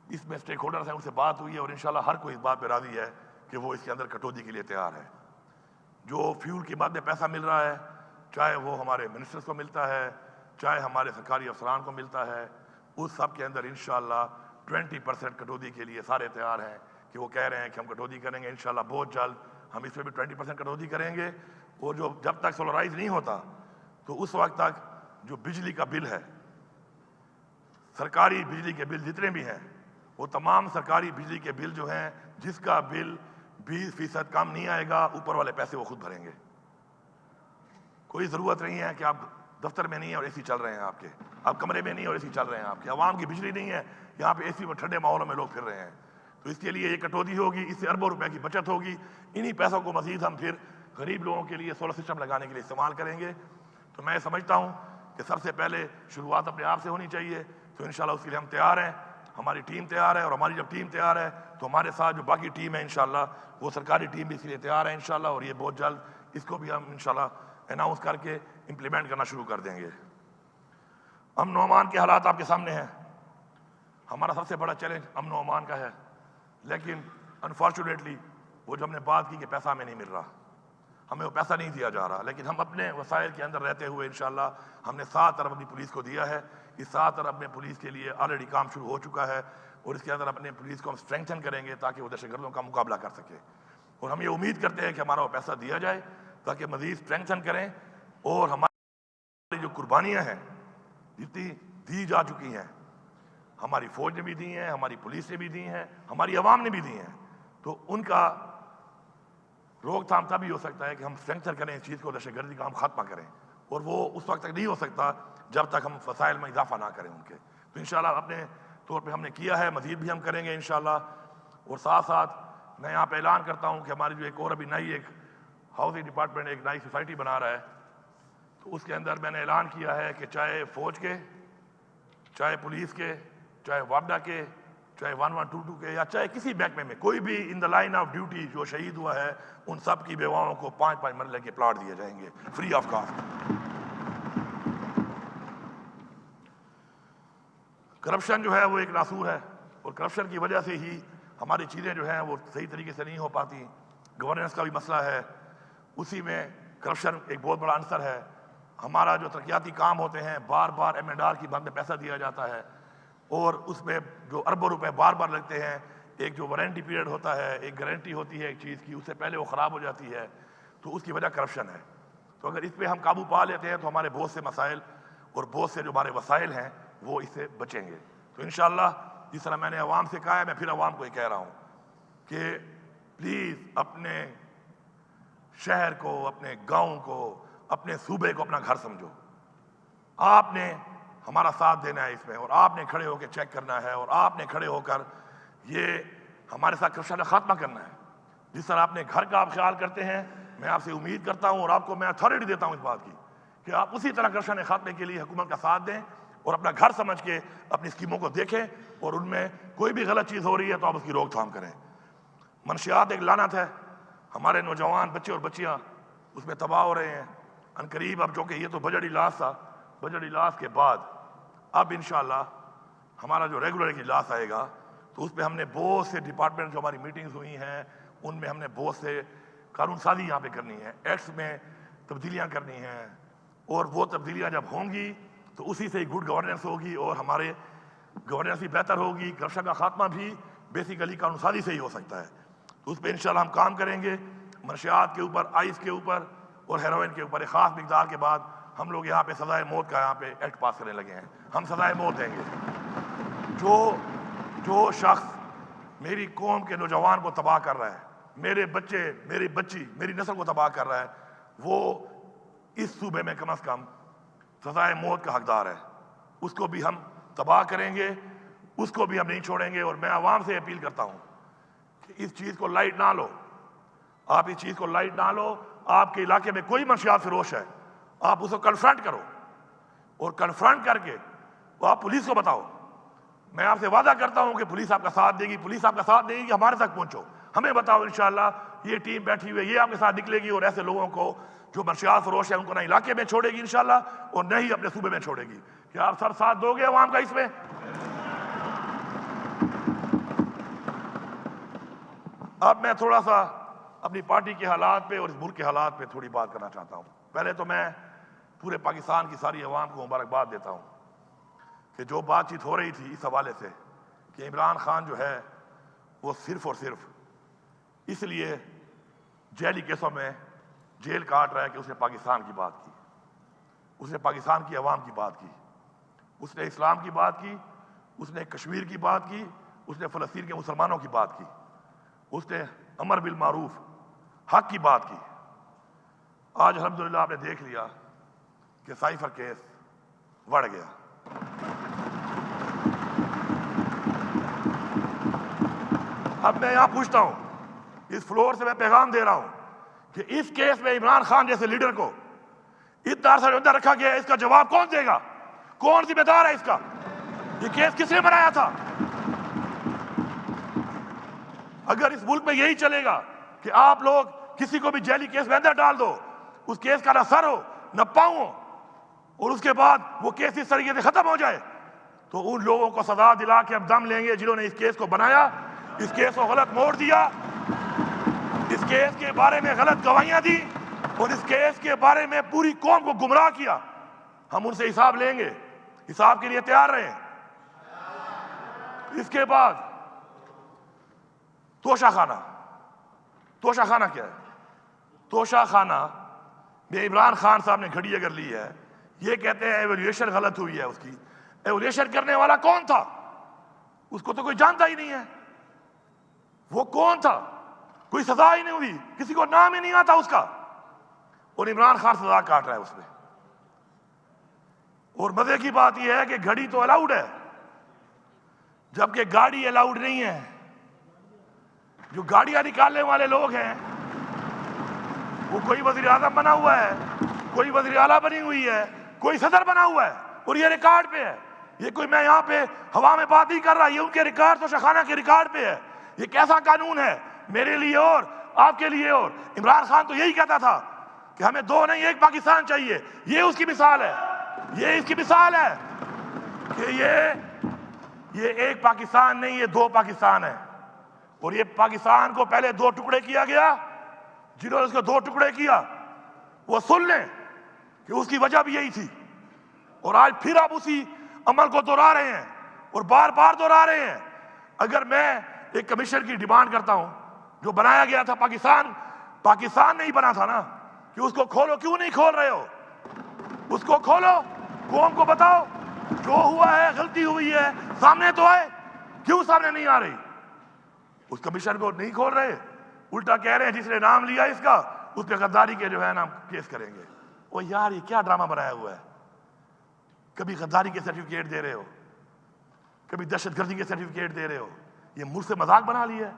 اس میں اسٹیک ہولڈرز ہیں ان سے بات ہوئی ہے، اور انشاءاللہ ہر کوئی اس بات پہ راضی ہے کہ وہ اس کے اندر کٹوتی کے لیے تیار ہے۔ جو فیول کی بات میں پیسہ مل رہا ہے، چاہے وہ ہمارے منسٹرز کو ملتا ہے، چاہے ہمارے سرکاری افسران کو ملتا ہے، اس سب کے اندر انشاءاللہ 20% کٹوتی کے لیے سارے تیار ہیں کہ وہ کہہ رہے ہیں کہ ہم کٹوتی کریں گے۔ انشاءاللہ بہت جلد ہم اس پہ بھی 20% کٹوتی کریں گے، اور جو جب تک سولرائز نہیں ہوتا تو اس وقت تک جو بجلی کا بل ہے، سرکاری بجلی کے بل جتنے بھی ہیں، وہ تمام سرکاری بجلی کے بل جو ہیں، جس کا بل 20% کم نہیں آئے گا، اوپر والے پیسے وہ خود بھریں گے۔ کوئی ضرورت نہیں ہے کہ آپ دفتر میں نہیں ہیں اور AC چل رہے ہیں آپ کے، آپ کمرے میں نہیں اور AC چل رہے ہیں آپ کے، عوام کی بجلی نہیں ہے، یہاں پہ AC میں ٹھنڈے ماحولوں میں لوگ پھر رہے ہیں، تو اس کے لیے یہ کٹوتی ہوگی، اس سے اربوں روپے کی بچت ہوگی۔ انہی پیسوں کو مزید ہم پھر غریب لوگوں کے لیے سولر سسٹم لگانے کے لیے استعمال کریں گے۔ تو میں سمجھتا ہوں کہ سب سے پہلے شروعات اپنے آپ سے ہونی چاہیے، تو انشاءاللہ اس کے لیے ہم تیار ہیں، ہماری ٹیم تیار ہے، اور ہماری جب ٹیم تیار ہے تو ہمارے ساتھ جو باقی ٹیم ہے انشاءاللہ وہ سرکاری ٹیم بھی اس کے لیے تیار ہے انشاءاللہ، اور یہ بہت جلد اس کو بھی ہم انشاءاللہ اناؤنس کر کے امپلیمنٹ کرنا شروع کر دیں گے۔ امن و امان کے حالات آپ کے سامنے ہیں۔ ہمارا سب سے بڑا چیلنج امن و امان کا ہے، لیکن انفارچونیٹلی وہ جو ہم نے بات کی کہ پیسہ ہمیں نہیں مل رہا، ہمیں وہ پیسہ نہیں دیا جا رہا، لیکن ہم اپنے وسائل کے اندر رہتے ہوئے انشاءاللہ ہم نے 7 ارب اپنی پولیس کو دیا ہے۔ اس 7 ارب میں پولیس کے لیے آلریڈی کام شروع ہو چکا ہے، اور اس کے اندر اپنے پولیس کو ہم اسٹرینگتھن کریں گے تاکہ وہ دہشت گردوں کا مقابلہ کر سکے، اور ہم یہ امید کرتے ہیں کہ ہمارا وہ پیسہ دیا جائے تاکہ مزید اسٹرینگتھن کریں، اور ہماری جو قربانیاں ہیں جتنی دی جا چکی ہیں، ہماری فوج نے بھی دی ہیں، ہماری پولیس نے بھی دی ہیں، ہماری عوام نے بھی دی ہیں، تو ان کا روک تھام تبھی ہو سکتا ہے کہ ہم اسٹرینگتھن کریں اس چیز کو، دہشت گردی کا ہم خاتمہ کریں، اور وہ اس وقت تک نہیں ہو سکتا جب تک ہم وسائل میں اضافہ نہ کریں ان کے۔ تو انشاءاللہ اپنے طور پہ ہم نے کیا ہے، مزید بھی ہم کریں گے انشاءاللہ، اور ساتھ ساتھ میں یہاں پہ اعلان کرتا ہوں کہ ہماری جو ایک اور ابھی نئی ایک ہاؤسنگ ڈپارٹمنٹ ایک نئی سوسائٹی بنا رہا ہے، تو اس کے اندر میں نے اعلان کیا ہے کہ چاہے فوج کے، چاہے پولیس کے، چاہے وابڈا کے، چاہے 1122 کے، یا چاہے کسی محکمے میں کوئی بھی ان دا لائن آف ڈیوٹی جو شہید ہوا ہے، ان سب کی بیواؤں کو 5 مرلے کے پلاٹ دیے جائیں گے فری آف کاسٹ۔ کرپشن جو ہے وہ ایک ناسور ہے، اور کرپشن کی وجہ سے ہی ہماری چیزیں جو ہیں وہ صحیح طریقے سے نہیں ہو پاتی۔ گورننس کا بھی مسئلہ ہے، اسی میں کرپشن ایک بہت بڑا عنصر ہے۔ ہمارا جو ترقیاتی کام ہوتے ہیں بار بار M&R کی بند میں پیسہ دیا جاتا ہے، اور اس میں جو اربوں روپے بار بار لگتے ہیں، ایک جو وارنٹی پیریڈ ہوتا ہے، ایک گارنٹی ہوتی ہے ایک چیز کی، اس سے پہلے وہ خراب ہو جاتی ہے، تو اس کی وجہ کرپشن ہے۔ تو اگر اس پہ ہم قابو پا لیتے ہیں تو ہمارے بہت سے مسائل اور بہت سے جو ہمارے وسائل ہیں وہ اس سے بچیں گے۔ تو انشاءاللہ جس طرح میں نے عوام سے کہا ہے، میں پھر عوام کو یہ کہہ رہا ہوں کہ پلیز اپنے شہر کو، اپنے گاؤں کو، اپنے صوبے کو اپنا گھر سمجھو۔ آپ نے ہمارا ساتھ دینا ہے اس میں، اور آپ نے کھڑے ہو کے چیک کرنا ہے، اور آپ نے کھڑے ہو کر یہ ہمارے ساتھ کرپشن کا خاتمہ کرنا ہے۔ جس طرح اپنے گھر کا آپ خیال کرتے ہیں، میں آپ سے امید کرتا ہوں اور آپ کو میں اتھارٹی دیتا ہوں اس بات کی کہ آپ اسی طرح کرپشن کے خاتمے کے لیے حکومت کا ساتھ دیں، اور اپنا گھر سمجھ کے اپنی اسکیموں کو دیکھیں، اور ان میں کوئی بھی غلط چیز ہو رہی ہے تو آپ اس کی روک تھام کریں۔ منشیات ایک لعنت ہے، ہمارے نوجوان بچے اور بچیاں اس میں تباہ ہو رہے ہیں۔ عنقریب اب چونکہ یہ تو بجٹ اجلاس تھا، بجٹ اجلاس کے بعد اب انشاءاللہ ہمارا جو ریگولر اجلاس آئے گا تو اس پہ ہم نے بہت سے ڈپارٹمنٹ جو ہماری میٹنگز ہوئی ہیں ان میں ہم نے بہت سے قانون سازی یہاں پہ کرنی ہے، ایکٹس میں تبدیلیاں کرنی ہیں، اور وہ تبدیلیاں جب ہوں گی تو اسی سے گڈ گورننس ہوگی، اور ہمارے گورننس بھی بہتر ہوگی۔ کرپشن کا خاتمہ بھی بیسیکلی قانون سازی سے ہی ہو سکتا ہے، تو اس پہ انشاءاللہ ہم کام کریں گے۔ منشیات کے اوپر، آئس کے اوپر اور ہیروئن کے اوپر ایک خاص مقدار کے بعد ہم لوگ یہاں پہ سزائے موت کا یہاں پہ ایکٹ پاس کرنے لگے ہیں۔ ہم سزائے موت دیں گے۔ جو شخص میری قوم کے نوجوان کو تباہ کر رہا ہے، میرے بچے، میری بچی، میری نسل کو تباہ کر رہا ہے، وہ اس صوبے میں کم از کم سزائے موت کا حقدار ہے۔ اس کو بھی ہم تباہ کریں گے، اس کو بھی ہم نہیں چھوڑیں گے۔ اور میں عوام سے اپیل کرتا ہوں کہ اس چیز کو لائٹ نہ لو، آپ اس چیز کو لائٹ نہ لو۔ آپ کے علاقے میں کوئی منشیات فروش ہے، آپ اس کو کنفرنٹ کرو، اور کنفرنٹ کر کے وہ آپ پولیس کو بتاؤ۔ میں آپ سے وعدہ کرتا ہوں کہ پولیس آپ کا ساتھ دے گی، پولیس آپ کا ساتھ دے گی کہ ہمارے تک پہنچو، ہمیں بتاؤ، انشاءاللہ یہ ٹیم بیٹھی ہوئی ہے، یہ آپ کے ساتھ نکلے گی، اور ایسے لوگوں کو جو منشیات فروش ہیں ان کو نہ علاقے میں چھوڑے گی انشاءاللہ، اور نہ ہی اپنے صوبے میں چھوڑے گی۔ کیا آپ سب ساتھ دو گے عوام کا اس میں؟ اب میں تھوڑا سا اپنی پارٹی کے حالات پہ اور اس ملک کے حالات پہ تھوڑی بات کرنا چاہتا ہوں۔ پہلے تو میں پورے پاکستان کی ساری عوام کو مبارکباد دیتا ہوں کہ جو بات چیت ہو رہی تھی اس حوالے سے کہ عمران خان جو ہے وہ صرف اور صرف اس لیے جیلی کیسوں میں جیل کاٹ رہا ہے کہ اس نے پاکستان کی بات کی، اس نے پاکستان کی عوام کی بات کی، اس نے اسلام کی بات کی، اس نے کشمیر کی بات کی، اس نے فلسطین کے مسلمانوں کی بات کی، اس نے امر بالمعروف حق کی بات کی۔ آج الحمدللہ آپ نے دیکھ لیا کہ سائفر کیس بڑھ گیا۔ اب میں یہاں پوچھتا ہوں، اس فلور سے میں پیغام دے رہا ہوں کہ اس کیس میں عمران خان جیسے لیڈر کو اتنا عرصہ اندر رکھا گیا ہے، اس کا جواب کون دے گا؟ کون ذمہ دار ہے اس کا؟ یہ کیس کس نے بنایا تھا؟ اگر اس ملک میں یہی چلے گا کہ آپ لوگ کسی کو بھی جیلی کیس میں اندر ڈال دو، اس کیس کا نہ سر ہو نہ پاؤں ہو، اور اس کے بعد وہ کیس اس طریقے سے ختم ہو جائے، تو ان لوگوں کو سزا دلا کے ہم دم لیں گے جنہوں نے اس کیس کو بنایا، اس کیس کو غلط موڑ دیا، اس کیس کے بارے میں غلط گواہیاں دی، اور اس کیس کے بارے میں پوری قوم کو گمراہ کیا۔ ہم ان سے حساب لیں گے، حساب کے لیے تیار رہیں۔ اس کے بعد توشہ خانہ۔ توشہ خانہ کیا ہے؟ توشہ خانہ میں عمران خان صاحب نے گھڑی اگر لی ہے، یہ کہتے ہیں ایویلیویشن غلط ہوئی ہے۔ اس کی ایویلیویشن کرنے والا کون تھا؟ اس کو تو کوئی جانتا ہی نہیں ہے، وہ کون تھا؟ کوئی سزا ہی نہیں ہوئی، کسی کو نام ہی نہیں آتا اس کا، اور عمران خان سزا کاٹ رہا ہے اس میں۔ اور مزے کی بات یہ ہے کہ گھڑی تو الاؤڈ ہے، جبکہ گاڑی الاؤڈ نہیں ہے۔ جو گاڑیاں نکالنے والے لوگ ہیں وہ کوئی وزیر اعظم بنا ہوا ہے, کوئی وزیر اعلیٰ بنی ہوئی ہے, کوئی صدر بنا ہوا ہے, اور یہ ریکارڈ پہ ہے. یہ کوئی میں یہاں پہ ہوا میں بات نہیں کر رہا, یہ ان کے ریکارڈ تو شیخانہ کے ریکارڈ پہ ہے. یہ کیسا قانون ہے میرے لیے اور آپ کے لیے؟ اور عمران خان تو یہی کہتا تھا کہ ہمیں دو نہیں ایک پاکستان چاہیے. یہ اس کی مثال ہے, یہ اس کی مثال ہے کہ یہ ایک پاکستان نہیں, یہ دو پاکستان ہے. اور یہ پاکستان کو پہلے دو ٹکڑے کیا گیا. جنہوں نے اس کو دو ٹکڑے کیا وہ سن لیں کہ اس کی وجہ بھی یہی تھی. اور آج پھر آپ اسی عمل کو دہرا رہے ہیں اور بار بار دہرا رہے ہیں. اگر میں ایک کمیشن کی ڈیمانڈ کرتا ہوں جو بنایا گیا تھا, پاکستان نہیں بنا تھا نا, کہ اس کو کھولو, کیوں نہیں کھول رہے ہو؟ اس کو کھولو, قوم کو بتاؤ جو ہوا ہے غلطی ہوئی ہے, سامنے تو آئے. کیوں سامنے نہیں آ رہی؟ اس کمیشن کو نہیں کھول رہے, الٹا کہہ رہے ہیں جس نے نام لیا اس کا اس پہ غداری کے جو ہے نا کیس کریں گے. وہ یار یہ کیا ڈرامہ بنایا ہوا ہے؟ کبھی غداری کے سرٹیفکیٹ دے رہے ہو, کبھی دہشت گردی کے سرٹیفکیٹ دے رہے ہو. یہ ملک سے مذاق بنا لیا ہے.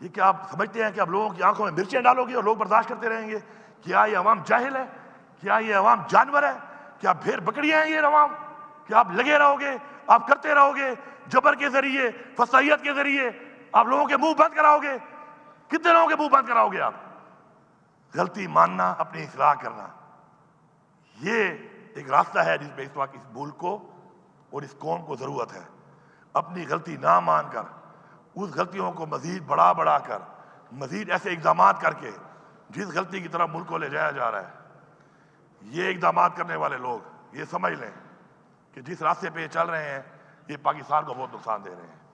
یہ کیا آپ سمجھتے ہیں کہ آپ لوگوں کی آنکھوں میں مرچیں ڈالو گے اور لوگ برداشت کرتے رہیں گے؟ کیا یہ عوام جاہل ہے؟ کیا یہ عوام جانور ہے؟ کیا بھیڑ بکریاں ہیں یہ عوام؟ کیا آپ لگے رہو گے, آپ کرتے رہو گے جبر کے ذریعے, فسائیت کے ذریعے آپ لوگوں کے منہ بند کراؤ گے؟ کتنے لوگوں کے منہ بند کراؤ گے آپ؟ غلطی ماننا, اپنی اصلاح کرنا, یہ ایک راستہ ہے جس پہ اس وقت اس ملک کو اور اس قوم کو ضرورت ہے. اپنی غلطی نہ مان کر اس غلطیوں کو مزید بڑھا کر, مزید ایسے اقدامات کر کے جس غلطی کی طرف ملک کو لے جایا جا رہا ہے, یہ اقدامات کرنے والے لوگ یہ سمجھ لیں کہ جس راستے پہ یہ چل رہے ہیں یہ پاکستان کو بہت نقصان دے رہے ہیں.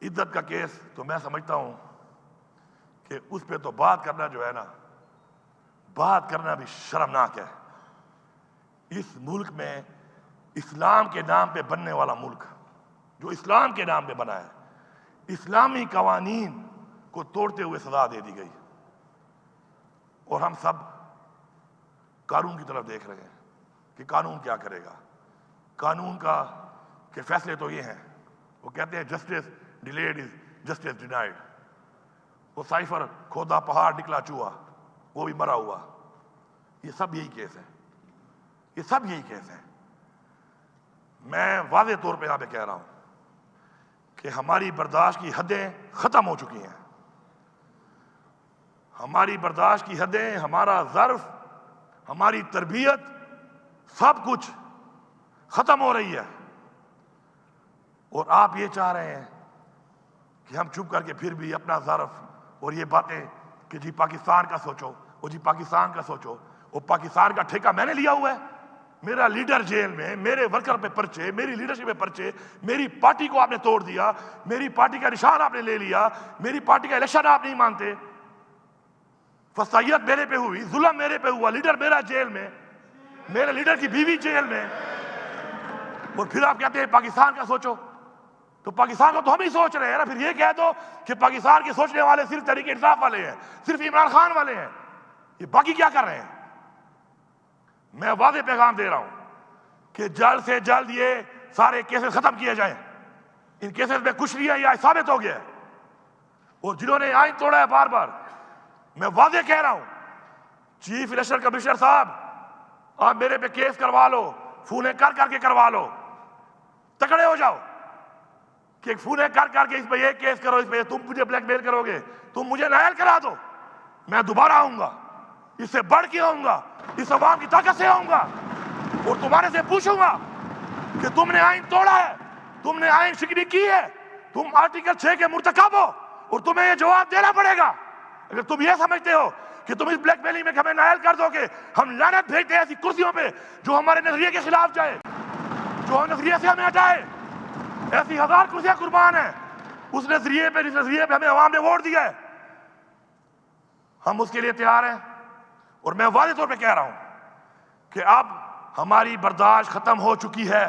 عزت کا کیس تو میں سمجھتا ہوں کہ اس پہ تو بات کرنا جو ہے نا, بات کرنا بھی شرمناک ہے. اس ملک میں اسلام کے نام پہ بننے والا ملک, جو اسلام کے نام پہ بنا ہے, اسلامی قوانین کو توڑتے ہوئے سزا دے دی گئی. اور ہم سب قانون کی طرف دیکھ رہے ہیں کہ قانون کیا کرے گا. قانون کا کے فیصلے تو یہ ہیں, وہ کہتے ہیں justice delayed is justice denied. وہ سائفر کھودا پہاڑ نکلا چوہا, وہ بھی مرا ہوا. یہ سب یہی کیس ہے, یہ سب یہی کیس ہے. میں واضح طور پہ یہاں پہ کہہ رہا ہوں کہ ہماری برداشت کی حدیں ختم ہو چکی ہیں. ہماری برداشت کی حدیں, ہمارا ظرف, ہماری تربیت, سب کچھ ختم ہو رہی ہے. اور آپ یہ چاہ رہے ہیں کہ ہم چپ کر کے پھر بھی اپنا ظرف اور یہ باتیں کہ جی پاکستان کا سوچو, وہ جی پاکستان کا سوچو. وہ پاکستان کا ٹھیکہ میں نے لیا ہوا ہے. میرا لیڈر جیل میں, میرے ورکر پہ پرچے, میری لیڈرشپ پہ پرچے, میری پارٹی کو آپ نے توڑ دیا, میری پارٹی کا نشان آپ نے لے لیا, میری پارٹی کا الیکشن آپ نہیں مانتے. فسائیت میرے پہ ہوئی, ظلم میرے پہ ہوا, لیڈر میرا جیل میں, میرے لیڈر کی بیوی جیل میں, اور پھر آپ کہتے ہیں پاکستان کا سوچو. تو پاکستان کو تو ہم ہی سوچ رہے ہیں نا. پھر یہ کہہ دو کہ پاکستان کے سوچنے والے صرف تحریک انصاف والے ہیں, صرف عمران خان والے ہیں. یہ باقی کیا کر رہے ہیں؟ میں واضح پیغام دے رہا ہوں کہ جلد سے جلد یہ سارے کیسز ختم کیے جائیں. ان کیسز میں کچھ نہیں ہے, یہ ثابت ہو گیا ہے. اور جنہوں نے آئین توڑا ہے بار بار, میں واضح کہہ رہا ہوں, چیف الیکشن کمشنر صاحب آپ میرے پہ کیس کروا لو, فونے کر کے کروا لو, تکڑے ہو جاؤ کہ فونے کر کے اس پہ یہ کیس کرو, اس پہ تم مجھے بلیک میل کرو گے, تم مجھے نائل کرا دو, میں دوبارہ آؤں گا, اس سے بڑھ کے آؤں گا, اس عوام کی طاقت سے آؤں گا, اور تمہارے سے پوچھوں گا کہ تم نے آئین توڑا ہے, تم نے آئین شکنی کی ہے, تم آرٹیکل 6 کے مرتکب ہو, اور تمہیں یہ جواب دینا پڑے گا. اگر تم یہ سمجھتے ہو کہ تم اس بلیک میلنگ میں ہمیں نائل کر دو گے, ہم لعنت بھیجتے ہیں ایسی کرسیوں پہ جو ہمارے نظریے کے خلاف جائے, جو نظریے سے ہمیں ہٹائے. ایسی 1000 کرسیاں قربان ہیں اس نظریے پہ, جس نظریے پہ ہمیں عوام نے ووٹ دیا ہے. ہم اس کے لیے تیار ہیں. اور میں واضح طور پہ کہہ رہا ہوں کہ اب ہماری برداشت ختم ہو چکی ہے.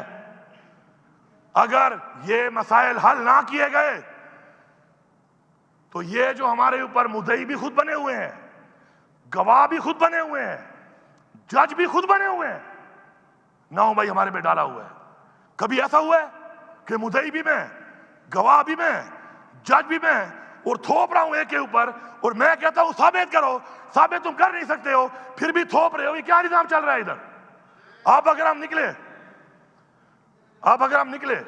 اگر یہ مسائل حل نہ کیے گئے تو یہ جو ہمارے اوپر مدعی بھی خود بنے ہوئے ہیں, گواہ بھی خود بنے ہوئے ہیں, جج بھی خود بنے ہوئے ہیں, 9 مئی ہمارے پہ ڈالا ہوا ہے. کبھی ایسا ہوا ہے کہ مدعی بھی میں, گواہ بھی میں, جج بھی میں, اور تھوپ رہا ہوں ایک کے اوپر, اور میں کہتا ہوں ثابت کرو, ثابت تم کر نہیں سکتے ہو, پھر بھی تھوپ رہے ہو. یہ کیا نظام چل رہا ہے ادھر؟ آپ اگر ہم نکلے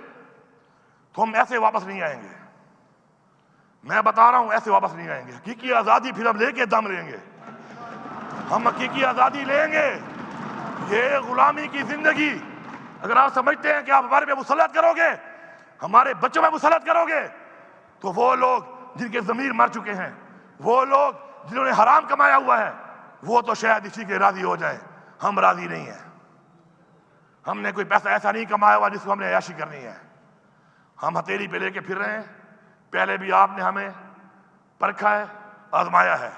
تو ہم ایسے واپس نہیں آئیں گے. میں بتا رہا ہوں ایسے واپس نہیں آئیں گے. حقیقی آزادی پھر ہم لے کے دم لیں گے. ہم حقیقی آزادی لیں گے. یہ غلامی کی زندگی اگر آپ سمجھتے ہیں کہ آپ ہمارے پہ مسلط کرو گے, ہمارے بچوں میں مسلط کرو گے, تو وہ لوگ جن کے ضمیر مر چکے ہیں, وہ لوگ جنہوں نے حرام کمایا ہوا ہے, وہ تو شاید اسی کے راضی ہو جائیں. ہم راضی نہیں ہیں. ہم نے کوئی پیسہ ایسا نہیں کمایا ہوا جس کو ہم نے عیاشی کرنی ہے. ہم ہتھیلی پہ لے کے پھر رہے ہیں. پہلے بھی آپ نے ہمیں پرکھا ہے, آزمایا ہے.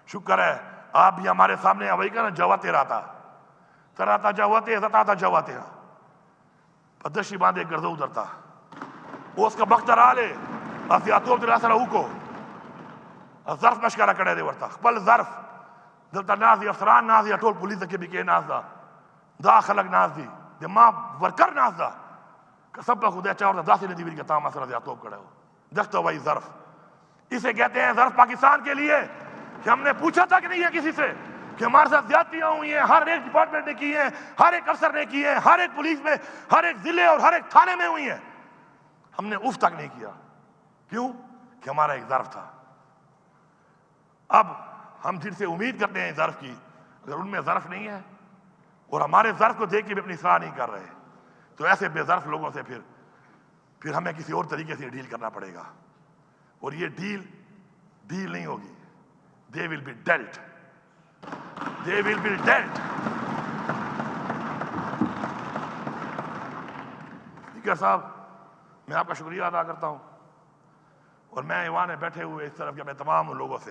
شکر ہے آپ بھی ہمارے سامنے وہی کہنا جواتے رہتا تراتا جواتے زتاتا جواتے پدشی باندھے گردو ادرتا اس کا بختر آلے اسیاتو عبد الاسر اوکو ظرف مشکرہ کڑے دے ورتا بل ظرف دلتا نازی افسران نازی اٹول پولیس کے بکے ناز دا خلق ناز دی دے ماں ورکر ناز دا سب کا خدا چاہتا دا سی ندی کا تام اثر اسیاتو کڑے ہو دکھتا وہی ظرف. اسے کہتے ہیں ظرف پاکستان کے لیے کہ ہم نے پوچھا تک نہیں ہے کسی سے کہ ہمارے ساتھ زیادتیاں ہوئی ہیں. ہر ایک ڈپارٹمنٹ نے کی ہیں, ہر ایک افسر نے کی ہیں, ہر ایک پولیس میں, ہر ایک ضلع اور ہر ایک تھانے میں ہوئی ہیں. ہم نے اف تک نہیں کیا. کیوں؟ کہ ہمارا ایک ظرف تھا. اب ہم جن سے امید کرتے ہیں ظرف کی, اگر ان میں ظرف نہیں ہے اور ہمارے ظرف کو دیکھ کے بھی اپنی اصلاح نہیں کر رہے, تو ایسے بے ظرف لوگوں سے پھر ہمیں کسی اور طریقے سے ڈیل کرنا پڑے گا. اور یہ ڈیل نہیں ہوگی. They will be dealt. They will be dealt. Speaker صاحب, میں آپ کا شکریہ ادا کرتا ہوں, اور میں ایوان میں بیٹھے ہوئے اس طرف کے میں تمام ان لوگوں سے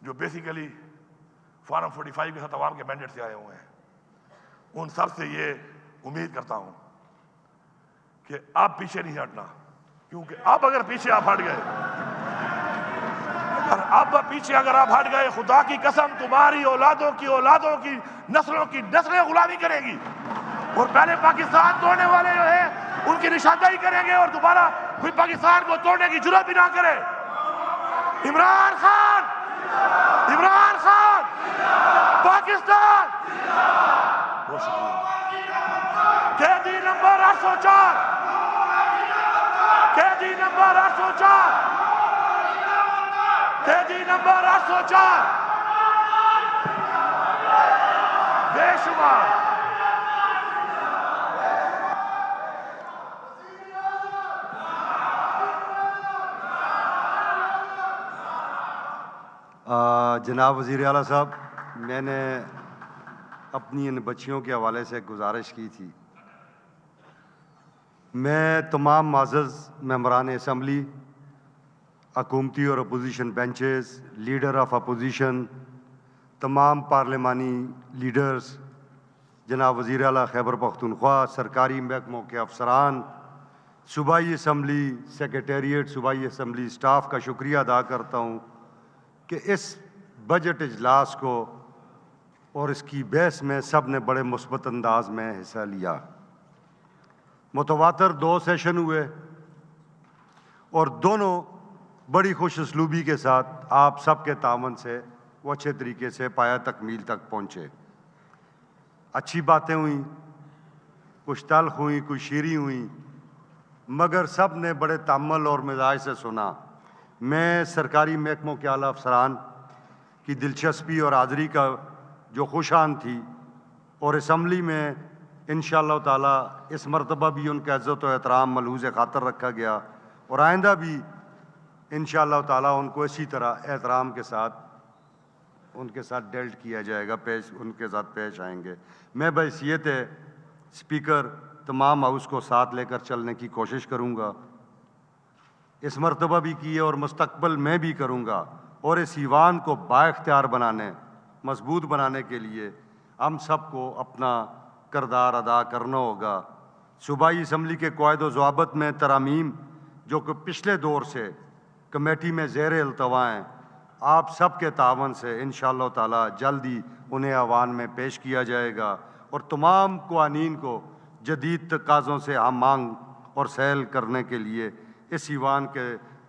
جو بیسیکلی فارم 45 کے ساتھ عوام کے مینڈیٹ سے آئے ہوئے ہیں, ان سب سے یہ امید کرتا ہوں کہ آپ پیچھے نہیں ہٹنا. کیونکہ اب اگر پیچھے آپ ہٹ گئے, اب پیچھے اگر آپ ہٹ گئے, خدا کی قسم تمہاری اولادوں کی نسلیں غلامی کریں گی. اور پہلے پاکستان توڑنے والے جو ہیں ان کی نشاندہی کریں گے, اور دوبارہ کوئی پاکستان کو توڑنے کی جرات بھی نہ کرے. عمران خان پاکستان. بہت شکریہ. قیدی نمبر 804 قیدی نمبر 804 بے شمار. جناب وزیر اعلیٰ صاحب, میں نے اپنی ان بچیوں کے حوالے سے گزارش کی تھی. میں تمام معزز ممبران اسمبلی, حکومتی اور opposition benches, leader of opposition, تمام پارلیمانی لیڈرز, جناب وزیر اعلیٰ خیبر پختونخوا, سرکاری محکموں کے افسران, صوبائی اسمبلی سیکریٹریٹ, صوبائی اسمبلی سٹاف کا شکریہ ادا کرتا ہوں کہ اس بجٹ اجلاس کو اور اس کی بحث میں سب نے بڑے مثبت انداز میں حصہ لیا. متواتر 2 سیشن ہوئے اور دونوں بڑی خوش اسلوبی کے ساتھ آپ سب کے تعاون سے وہ اچھے طریقے سے پایہ تکمیل تک پہنچے. اچھی باتیں ہوئیں, کچھ تلخ ہوئیں, کچھ شیریں ہوئیں, مگر سب نے بڑے تامل اور مزاج سے سنا. میں سرکاری محکموں کے اعلیٰ افسران کی دلچسپی اور حاضری کا جو خوشان تھی, اور اسمبلی میں انشاءاللہ تعالیٰ اس مرتبہ بھی ان کا عزت و احترام ملحوظ خاطر رکھا گیا, اور آئندہ بھی انشاءاللہ تعالیٰ ان کو اسی طرح احترام کے ساتھ ان کے ساتھ ڈیلٹ کیا جائے گا, ان کے ساتھ پیش آئیں گے. میں بحیثیت اسپیکر تمام ہاؤس کو ساتھ لے کر چلنے کی کوشش کروں گا. اس مرتبہ بھی کی ہے اور مستقبل میں بھی کروں گا, اور اس ایوان کو بااختیار بنانے, مضبوط بنانے کے لیے ہم سب کو اپنا کردار ادا کرنا ہوگا. صوبائی اسمبلی کے قواعد و ضوابط میں ترامیم جو کہ پچھلے دور سے کمیٹی میں زیر التوا ہیں, آپ سب کے تعاون سے انشاءاللہ تعالی جلد ہی انہیں ایوان میں پیش کیا جائے گا, اور تمام قوانین کو جدید تقاضوں سے ہم مانگ اور سیل کرنے کے لیے اس ایوان کے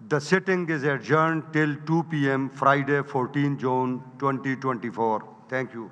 The sitting is adjourned till 2 p.m. Friday 14 June 2024. Thank you.